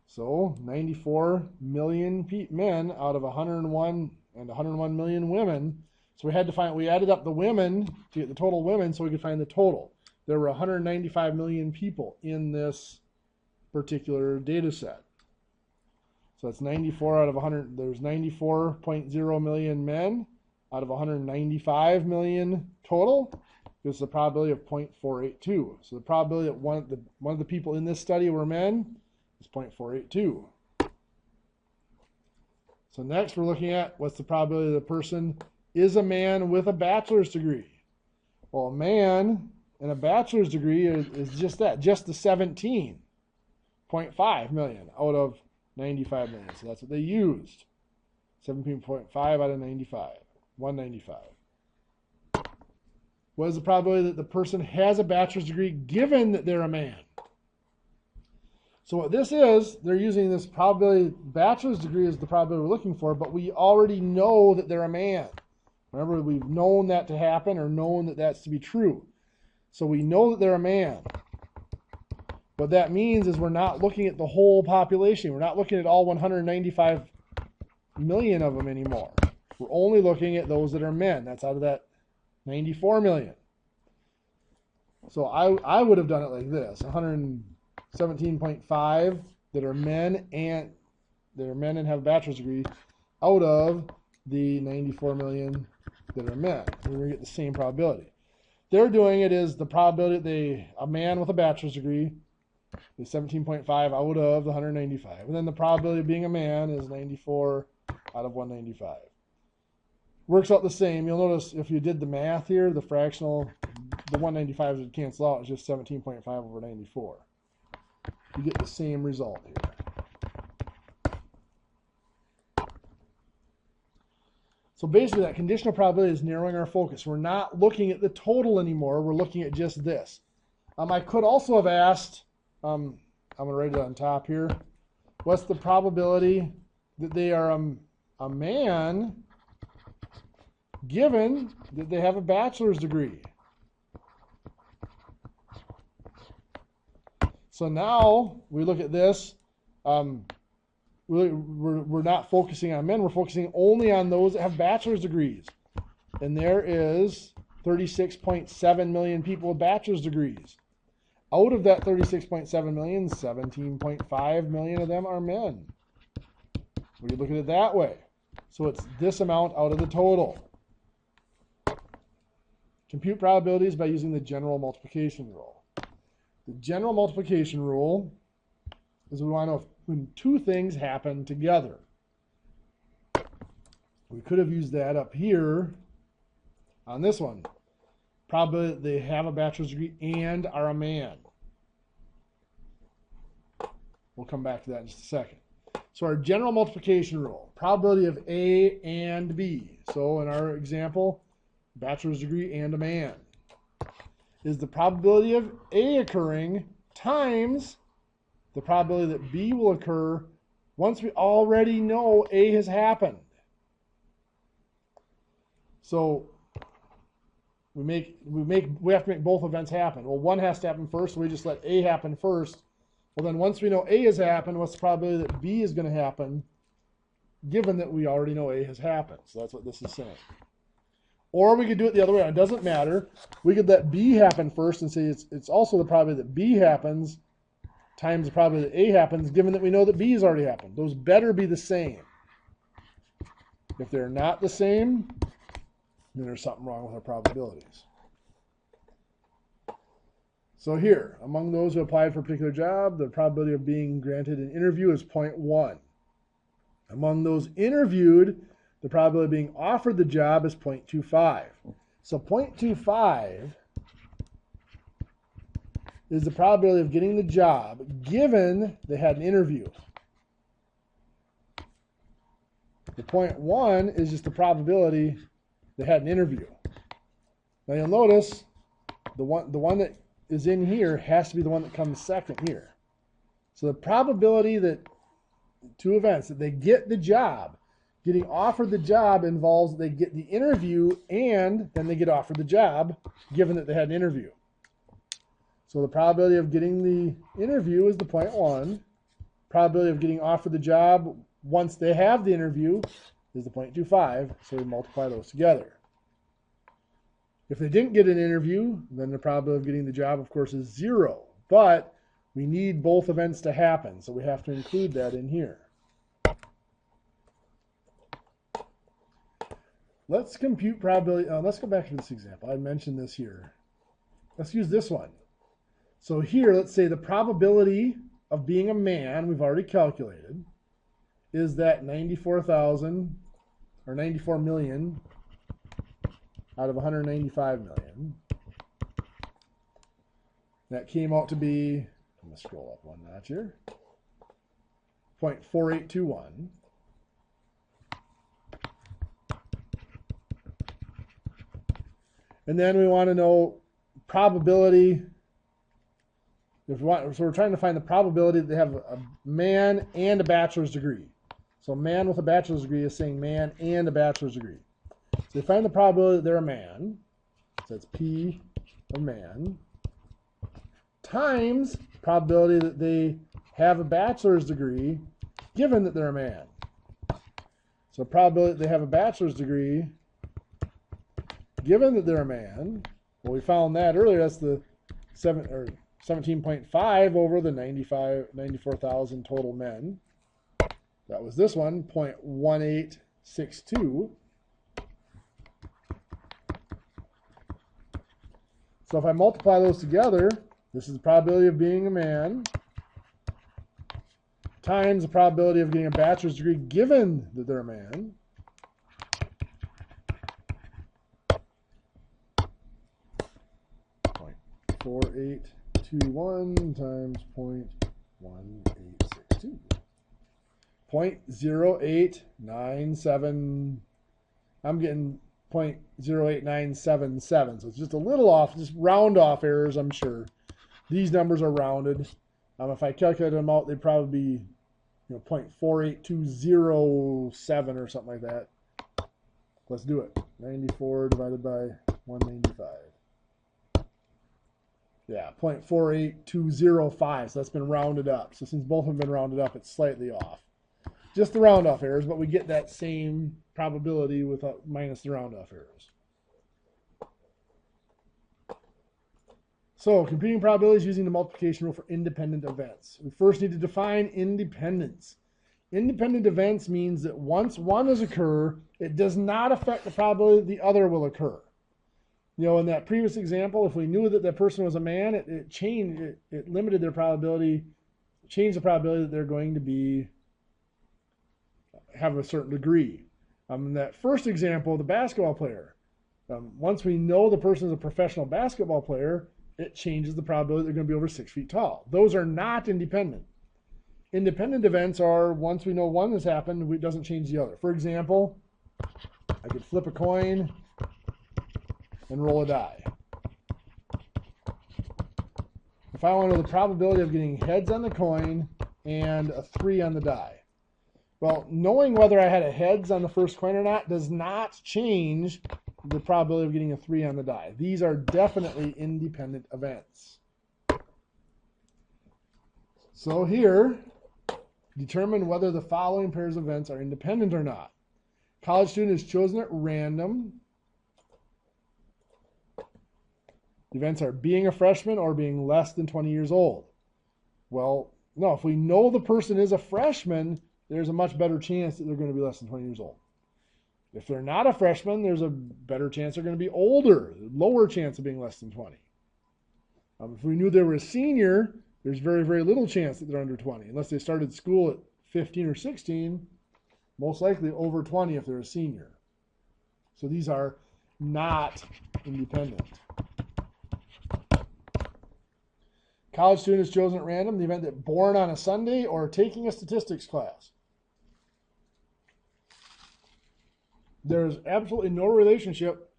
So 94 million men out of 101 and 101 million women. So we had to find, we added up the women to get the total women so we could find the total. There were 195 million people in this particular data set. So that's 94 out of 100, there's 94.0 million men out of 195 million total. This is a probability of 0.482. So the probability that one of the people in this study were men is 0.482. So next we're looking at what's the probability the person is a man with a bachelor's degree. Well, a man and a bachelor's degree is just that, just the 17.5 million out of 95 million. So that's what they used. 17.5 out of 95. 195. What is the probability that the person has a bachelor's degree given that they're a man? So what this is, they're using this probability, bachelor's degree is the probability we're looking for, but we already know that they're a man. Remember, we've known that to happen or known that that's to be true. So we know that they're a man. What that means is we're not looking at the whole population. We're not looking at all 195 million of them anymore. We're only looking at those that are men. That's out of that 94 million. So I would have done it like this: 117.5 that are men and have a bachelor's degree out of the 94 million that are men. We're going to get the same probability. They're doing it is the probability a man with a bachelor's degree is 17.5 out of the 195. And then the probability of being a man is 94 out of 195. Works out the same. You'll notice if you did the math here, the fractional, the 195 would cancel out. It's just 17.5 over 94. You get the same result here. So basically that conditional probability is narrowing our focus. We're not looking at the total anymore. We're looking at just this. I could also have asked, I'm going to write it on top here, what's the probability that they are a man given that they have a bachelor's degree? So now we look at this. We're not focusing on men. We're focusing only on those that have bachelor's degrees. And there is 36.7 million people with bachelor's degrees. Out of that 36.7 million, 17.5 million of them are men. We look at it that way. So it's this amount out of the total. Compute probabilities by using the general multiplication rule. The general multiplication rule is we want to know when two things happen together. We could have used that up here on this one. Probability that they have a bachelor's degree and are a man. We'll come back to that in just a second. So our general multiplication rule, probability of A and B. So in our example, bachelor's degree and a man, is the probability of A occurring times the probability that B will occur once we already know A has happened. So we have to make both events happen. Well, one has to happen first, so we just let A happen first. Well, then once we know A has happened, what's the probability that B is going to happen, given that we already know A has happened? So that's what this is saying. Or we could do it the other way. It doesn't matter. We could let B happen first and say it's also the probability that B happens times the probability that A happens, given that we know that B has already happened. Those better be the same. If they're not the same, then there's something wrong with our probabilities. So here, among those who applied for a particular job, the probability of being granted an interview is 0.1. Among those interviewed, the probability of being offered the job is 0.25. So 0.25 is the probability of getting the job given they had an interview. The 0.1 is just the probability they had an interview. Now you'll notice the one that is in here has to be the one that comes second here. So the probability that two events that they get the job, getting offered the job involves they get the interview and then they get offered the job given that they had an interview. So the probability of getting the interview is the 0.1. Probability of getting offered the job once they have the interview is the 0.25. So we multiply those together. If they didn't get an interview, then the probability of getting the job, of course, is 0. But we need both events to happen, so we have to include that in here. Let's compute probability. Let's go back to this example. I mentioned this here. Let's use this one. So here, let's say the probability of being a man, we've already calculated, is that 94,000 or 94 million out of 195 million. That came out to be, I'm going to scroll up one notch here, 0.4821. And then we want to know probability. So we're trying to find the probability that they have a man and a bachelor's degree. So man with a bachelor's degree is saying man and a bachelor's degree. So they find the probability that they're a man. So that's P of man times probability that they have a bachelor's degree given that they're a man. So probability that they have a bachelor's degree given that they're a man. Well, we found that earlier. That's the 17.5 over the 94,000 total men. That was this one, 0.1862. So if I multiply those together, this is the probability of being a man times the probability of getting a bachelor's degree given that they're a man. .4821 times 0.1862. 0.0897. I'm getting 0.08977. So it's just a little off, just round off errors, I'm sure. These numbers are rounded. If I calculate them out, they'd probably be 0.48207 or something like that. Let's do it. 94 divided by 195. Yeah, 0.48205. So that's been rounded up. So since both have been rounded up, it's slightly off. Just the round off errors, but we get that same probability with minus the round off errors. So computing probabilities using the multiplication rule for independent events. We first need to define independence. Independent events means that once one has occurred, it does not affect the probability that the other will occur. In that previous example, if we knew that that person was a man, it changed, it limited their probability, changed the probability that they're going to have a certain degree. In that first example, the basketball player, once we know the person is a professional basketball player, it changes the probability they're going to be over 6 feet tall. Those are not independent. Independent events are once we know one has happened, it doesn't change the other. For example, I could flip a coin and roll a die. If I want to know the probability of getting heads on the coin and a 3 on the die. Well, knowing whether I had a heads on the first coin or not does not change the probability of getting a 3 on the die. These are definitely independent events. So here, determine whether the following pairs of events are independent or not. College student is chosen at random. The events are being a freshman or being less than 20 years old. Well, no, if we know the person is a freshman, there's a much better chance that they're going to be less than 20 years old. If they're not a freshman, there's a better chance they're going to be older, lower chance of being less than 20. If we knew they were a senior, there's very, very little chance that they're under 20. Unless they started school at 15 or 16, most likely over 20 if they're a senior. So these are not independent. College student is chosen at random. The event that born on a Sunday or taking a statistics class. There's absolutely no relationship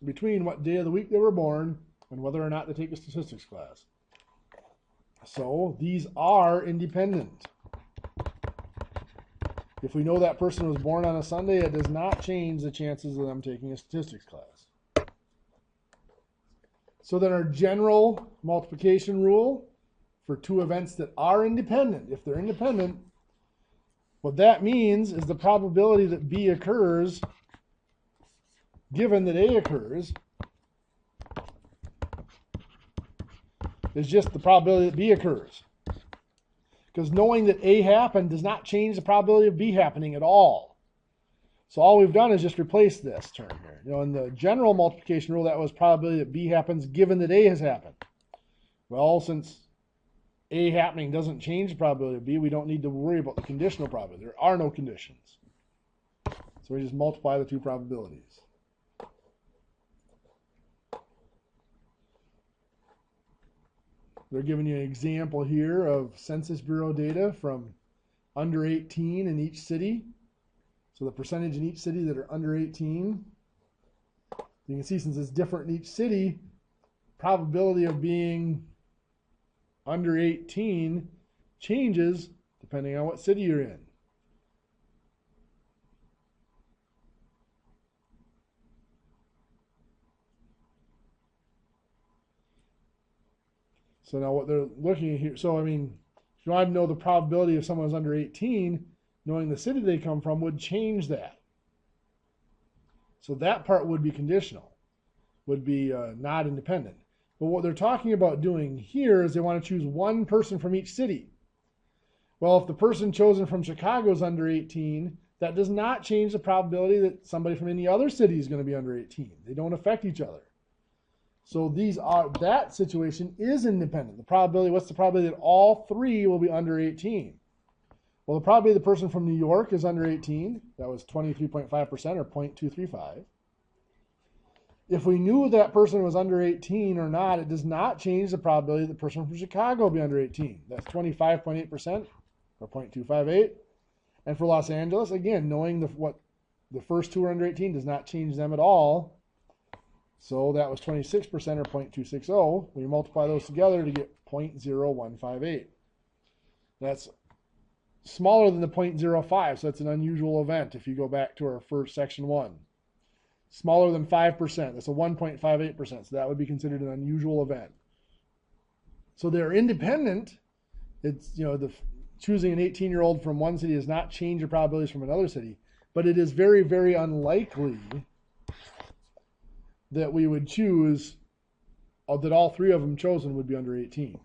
between what day of the week they were born and whether or not they take a statistics class. So these are independent. If we know that person was born on a Sunday, it does not change the chances of them taking a statistics class. So then our general multiplication rule for two events that are independent, if they're independent, what that means is the probability that B occurs, given that A occurs, is just the probability that B occurs. Because knowing that A happened does not change the probability of B happening at all. So all we've done is just replace this term here. You know, in the general multiplication rule, that was probability that B happens given that A has happened. Well, since A happening doesn't change the probability of B, we don't need to worry about the conditional probability. There are no conditions. So we just multiply the two probabilities. They're giving you an example here of Census Bureau data from under 18 in each city. So the percentage in each city that are under 18. You can see since it's different in each city, probability of being under 18 changes depending on what city you're in. So now what they're looking at here, so I mean, if you want to know the probability if someone's under 18, knowing the city they come from would change that. So that part would be conditional, would be not independent. But what they're talking about doing here is they want to choose one person from each city. Well, if the person chosen from Chicago is under 18, that does not change the probability that somebody from any other city is going to be under 18. They don't affect each other. So these are, that situation is independent. The probability, what's the probability that all three will be under 18? Well, the probability the person from New York is under 18, that was 23.5% or 0.235. If we knew that person was under 18 or not, it does not change the probability that the person from Chicago will be under 18. That's 25.8% or 0.258. And for Los Angeles, again, knowing what the first two are under 18 does not change them at all. So that was 26% or 0.260. We multiply those together to get 0.0158. That's smaller than the 0.05, so that's an unusual event if you go back to our first section 1. Smaller than 5%, that's a 1.58%, so that would be considered an unusual event. So they're independent. It's, you know, choosing an 18-year-old from one city does not change your probabilities from another city, but it is very, very unlikely that we would choose, that all three of them chosen would be under 18.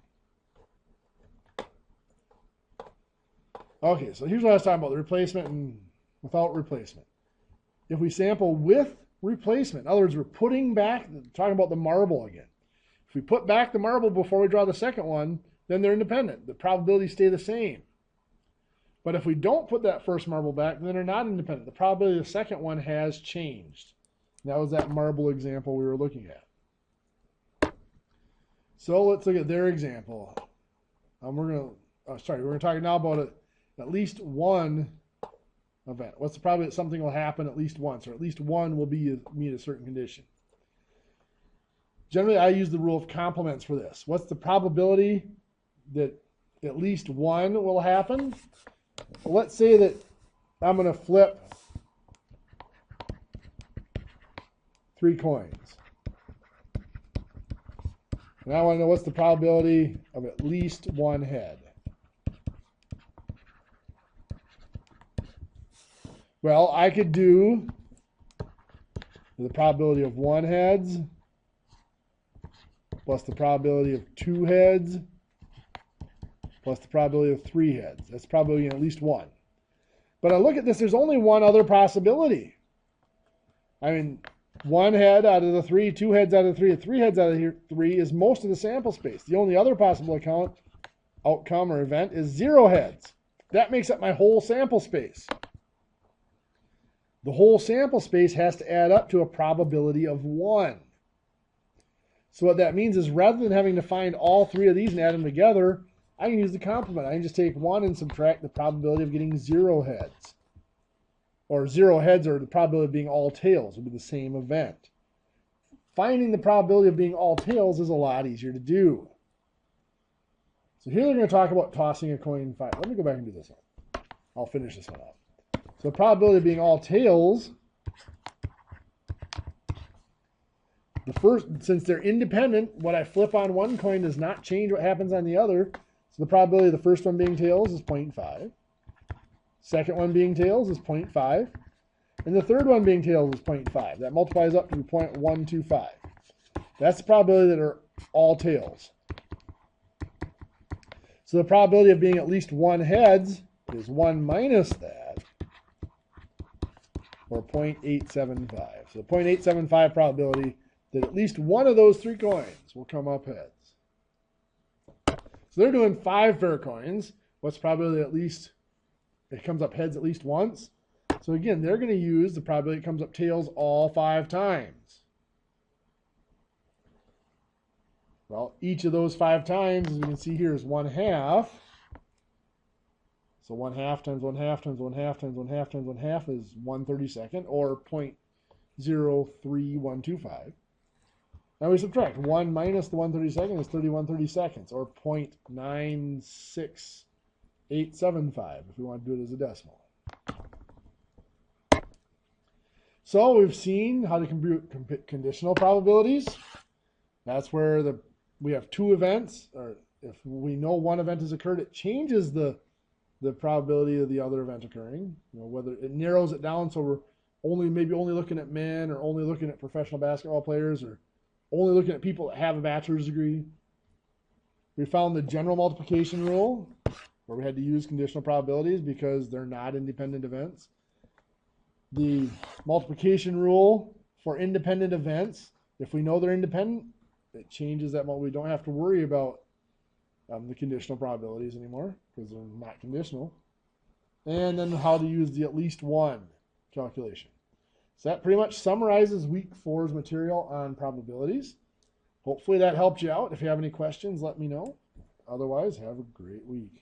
Okay, so here's what I was talking about, the replacement and without replacement. If we sample with replacement, in other words, we're putting back, talking about the marble again. If we put back the marble before we draw the second one, then they're independent. The probabilities stay the same. But if we don't put that first marble back, then they're not independent. The probability of the second one has changed. That was that marble example we were looking at. So let's look at their example. We're going to talk now about at least one event. What's the probability that something will happen at least once, or at least one will meet a certain condition? Generally, I use the rule of complements for this. What's the probability that at least one will happen? Well, let's say that I'm going to flip 3 coins. And I want to know what's the probability of at least 1 head. Well, I could do the probability of 1 heads plus the probability of 2 heads plus the probability of 3 heads. That's probability in at least 1. But I look at this, there's only one other possibility. I mean, 1 head out of the 3, 2 heads out of the 3, 3 heads out of the 3 is most of the sample space. The only other possible outcome or event is 0 heads. That makes up my whole sample space. The whole sample space has to add up to a probability of 1. So what that means is rather than having to find all 3 of these and add them together, I can use the complement. I can just take 1 and subtract the probability of getting 0 heads. Or 0 heads, or the probability of being all tails would be the same event. Finding the probability of being all tails is a lot easier to do. So here we're going to talk about tossing a coin 5. Let me go back and do this one. I'll finish this one up. So the probability of being all tails, since they're independent, what I flip on one coin does not change what happens on the other. So the probability of the first one being tails is 0.5. Second one being tails is 0.5. And the third one being tails is 0.5. That multiplies up to 0.125. That's the probability that are all tails. So the probability of being at least 1 heads is 1 minus that, or 0.875. So 0.875 probability that at least one of those 3 coins will come up heads. So they're doing 5 fair coins. What's the probability at least it comes up heads at least once? So again, they're going to use the probability it comes up tails all 5 times. Well, each of those 5 times, as you can see here, is 1/2. So 1/2 times 1/2 times 1/2 times 1/2 times 1/2 is 1/32, or 0.03125. Now we subtract. 1 minus the 1/32 is 31/32, or 0.96875 if we want to do it as a decimal. So we've seen how to compute conditional probabilities. That's where we have 2 events, or if we know one event has occurred, it changes the probability of the other event occurring. Whether it narrows it down so we're maybe only looking at men, or only looking at professional basketball players, or only looking at people that have a bachelor's degree. We found the general multiplication rule, where we had to use conditional probabilities because they're not independent events. The multiplication rule for independent events, if we know they're independent, it changes that we don't have to worry about the conditional probabilities anymore because they're not conditional. And then how to use the at least 1 calculation. So that pretty much summarizes week 4's material on probabilities. Hopefully that helped you out. If you have any questions, let me know. Otherwise, have a great week.